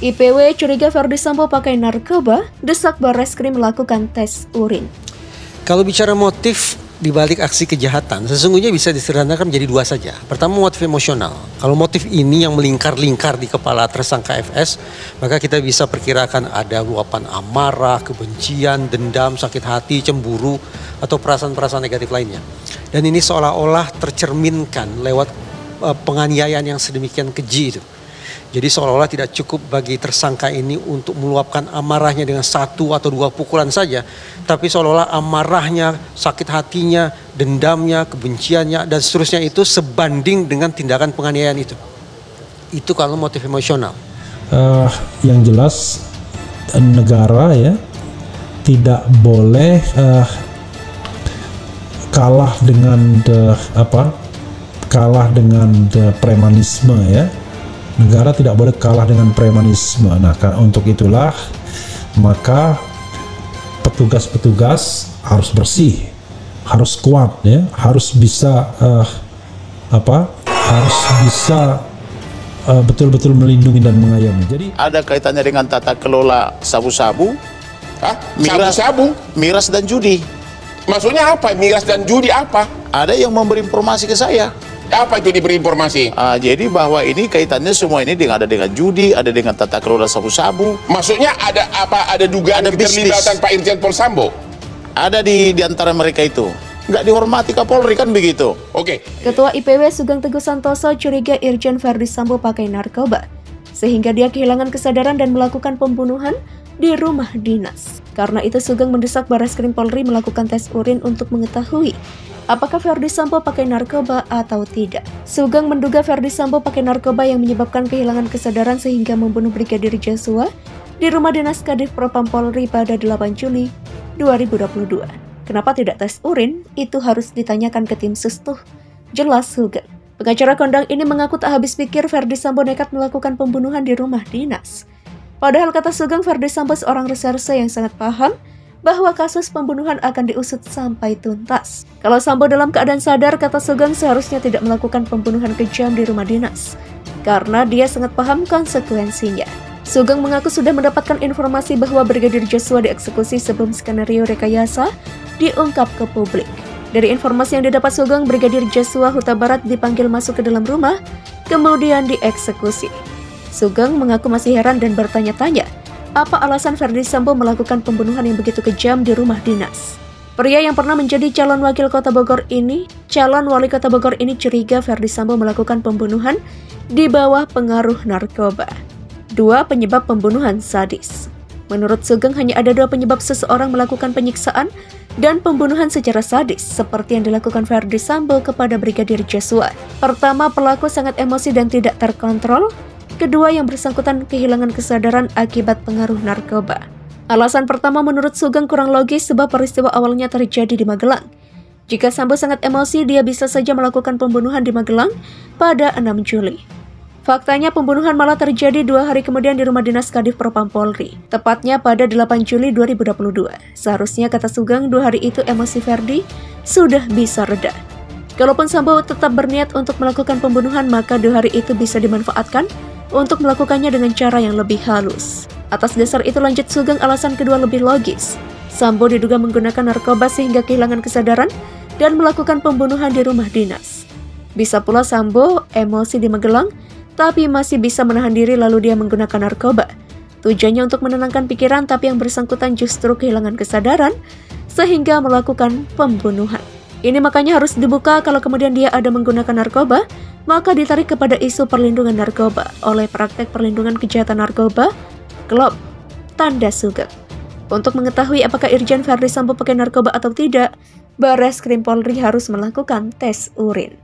IPW curiga Verdi Sambo pakai narkoba, desak Barreskrim melakukan tes urin. Kalau bicara motif di balik aksi kejahatan, sesungguhnya bisa disederhanakan menjadi dua saja. Pertama, motif emosional. Kalau motif ini yang melingkar-lingkar di kepala tersangka FS, maka kita bisa perkirakan ada luapan amarah, kebencian, dendam, sakit hati, cemburu, atau perasaan-perasaan negatif lainnya. Dan ini seolah-olah tercerminkan lewat penganiayaan yang sedemikian keji itu. Jadi seolah-olah tidak cukup bagi tersangka ini untuk meluapkan amarahnya dengan satu atau dua pukulan saja. Tapi seolah-olah amarahnya, sakit hatinya, dendamnya, kebenciannya, dan seterusnya itu sebanding dengan tindakan penganiayaan itu. Itu kalau motif emosional. Yang jelas negara ya tidak boleh kalah dengan premanisme ya. Negara tidak boleh kalah dengan premanisme. Nah, untuk itulah maka petugas-petugas harus bersih, harus kuat ya, harus bisa betul-betul melindungi dan mengayomi. Jadi ada kaitannya dengan tata kelola sabu-sabu, miras dan judi. Maksudnya apa? Miras dan judi apa? Ada yang memberi informasi ke saya. Apa itu diberi informasi? Jadi bahwa ini kaitannya semua ini ada dengan judi, ada dengan tata kelola sabu-sabu. Maksudnya ada apa? Ada dugaan keterlibatan Pak Irjen Pol Sambo? Ada di antara mereka itu. Nggak dihormati Kapolri kan begitu. Oke. Ketua IPW Sugeng Teguh Santoso curiga Irjen Verdi Sambo pakai narkoba, sehingga dia kehilangan kesadaran dan melakukan pembunuhan di rumah dinas. Karena itu Sugeng mendesak Barreskrim Polri melakukan tes urin untuk mengetahui apakah Verdi Sambo pakai narkoba atau tidak. Sugeng menduga Verdi Sambo pakai narkoba yang menyebabkan kehilangan kesadaran sehingga membunuh Brigadir Joshua di rumah dinas Kadif Propam Polri pada 8 Juli 2022. Kenapa tidak tes urin? Itu harus ditanyakan ke tim Sustuh, jelas Sugeng. Pengacara kondang ini mengaku tak habis pikir Verdi Sambo nekat melakukan pembunuhan di rumah dinas. Padahal kata Sugeng, Verdi Sambo seorang reserse yang sangat paham bahwa kasus pembunuhan akan diusut sampai tuntas. Kalau Sambo dalam keadaan sadar, kata Sugeng, seharusnya tidak melakukan pembunuhan kejam di rumah dinas, karena dia sangat paham konsekuensinya. Sugeng mengaku sudah mendapatkan informasi bahwa Brigadir Joshua dieksekusi sebelum skenario rekayasa diungkap ke publik. Dari informasi yang didapat Sugeng, Brigadir Joshua Huta Barat dipanggil masuk ke dalam rumah, kemudian dieksekusi. Sugeng mengaku masih heran dan bertanya-tanya, apa alasan Verdi Sambo melakukan pembunuhan yang begitu kejam di rumah dinas? Pria yang pernah menjadi calon wali kota Bogor ini curiga Verdi Sambo melakukan pembunuhan di bawah pengaruh narkoba. 2 penyebab pembunuhan sadis. Menurut Sugeng, hanya ada 2 penyebab seseorang melakukan penyiksaan dan pembunuhan secara sadis seperti yang dilakukan Verdi Sambo kepada Brigadir Joshua. Pertama, pelaku sangat emosi dan tidak terkontrol. Kedua, yang bersangkutan kehilangan kesadaran akibat pengaruh narkoba. Alasan pertama menurut Sugeng kurang logis sebab peristiwa awalnya terjadi di Magelang. Jika Sambo sangat emosi, dia bisa saja melakukan pembunuhan di Magelang pada 6 Juli. Faktanya pembunuhan malah terjadi 2 hari kemudian di rumah dinas Kadif Propam Polri, tepatnya pada 8 Juli 2022. Seharusnya kata Sugeng 2 hari itu emosi Verdi sudah bisa reda. Kalaupun Sambo tetap berniat untuk melakukan pembunuhan, maka 2 hari itu bisa dimanfaatkan untuk melakukannya dengan cara yang lebih halus. Atas dasar itu, lanjut Sugeng, alasan kedua lebih logis. Sambo diduga menggunakan narkoba sehingga kehilangan kesadaran dan melakukan pembunuhan di rumah dinas. Bisa pula Sambo emosi di Magelang, tapi masih bisa menahan diri lalu dia menggunakan narkoba. Tujuannya untuk menenangkan pikiran, tapi yang bersangkutan justru kehilangan kesadaran sehingga melakukan pembunuhan. Ini makanya harus dibuka kalau kemudian dia ada menggunakan narkoba, maka ditarik kepada isu perlindungan narkoba oleh praktek perlindungan kejahatan narkoba, KLOP, tanda Sugeng. Untuk mengetahui apakah Irjen Verdi Sambo pakai narkoba atau tidak, Barreskrim Polri harus melakukan tes urin.